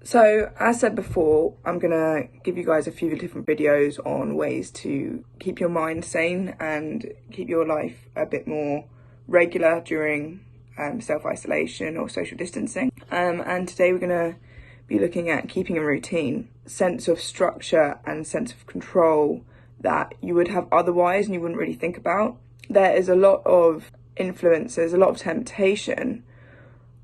So as said before, I'm gonna give you guys a few different videos on ways to keep your mind sane and keep your life a bit more regular during self-isolation or social distancing. And today we're gonna be looking at keeping a routine, sense of structure and sense of control that you would have otherwise and you wouldn't really think about. There is a lot of influences, a lot of temptation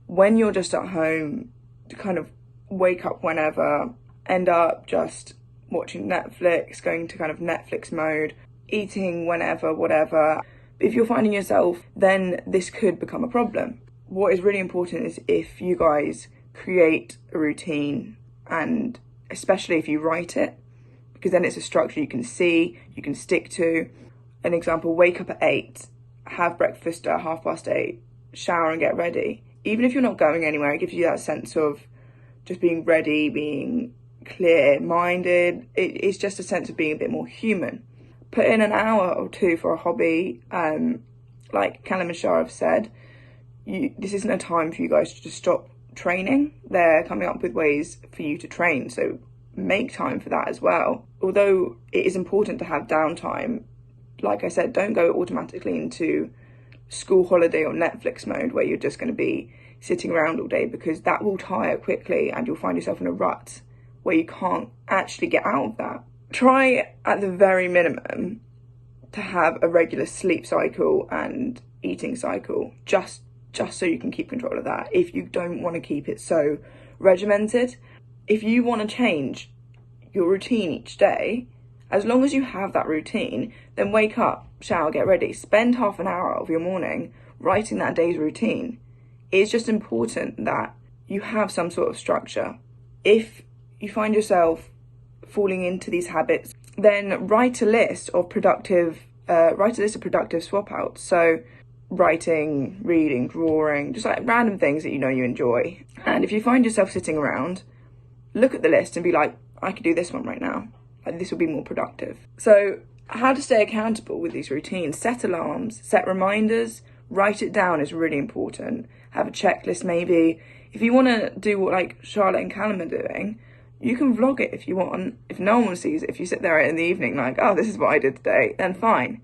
when you're just at home to kind of wake up whenever, end up just watching Netflix, going to kind of Netflix mode, eating whenever, whatever. If you're finding yourself, then this could become a problem. What is really important is if you guys create a routine, and especially if you write it, because then it's a structure you can see, you can stick to. An example, wake up at 8, have breakfast at 8:30, shower and get ready. Even if you're not going anywhere, it gives you that sense of just being ready, being clear-minded. It's just a sense of being a bit more human. Put in an hour or two for a hobby. Like Callum and Shara have said, this isn't a time for you guys to just stop training. They're coming up with ways for you to train, so make time for that as well. Although it is important to have downtime, like I said, don't go automatically into school holiday or Netflix mode where you're just going to be sitting around all day, because that will tire quickly and you'll find yourself in a rut where you can't actually get out of that. Try at the very minimum to have a regular sleep cycle and eating cycle, just so you can keep control of that if you don't want to keep it so regimented. If you want to change your routine each day, as long as you have that routine, then wake up, shower, get ready, spend half an hour of your morning writing that day's routine. It's just important that you have some sort of structure. If you find yourself falling into these habits, then write a list of productive swap outs. So writing, reading, drawing, just like random things that you know you enjoy. And if you find yourself sitting around, look at the list and be like, I could do this one right now. Like, this will be more productive. So how to stay accountable with these routines: set alarms, set reminders, write it down is really important. Have a checklist maybe. If you want to do what like Charlotte and Callum are doing, you can vlog it if you want. If no one sees it, if you sit there in the evening like, oh, this is what I did today, then fine.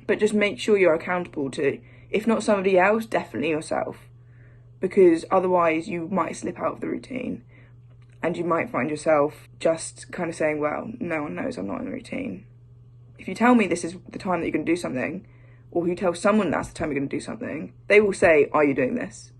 But just make sure you're accountable to, if not somebody else, definitely yourself. Because otherwise you might slip out of the routine and you might find yourself just kind of saying, well, no one knows I'm not in the routine. If you tell me this is the time that you're going to do something, or you tell someone that's the time you're going to do something, they will say, are you doing this?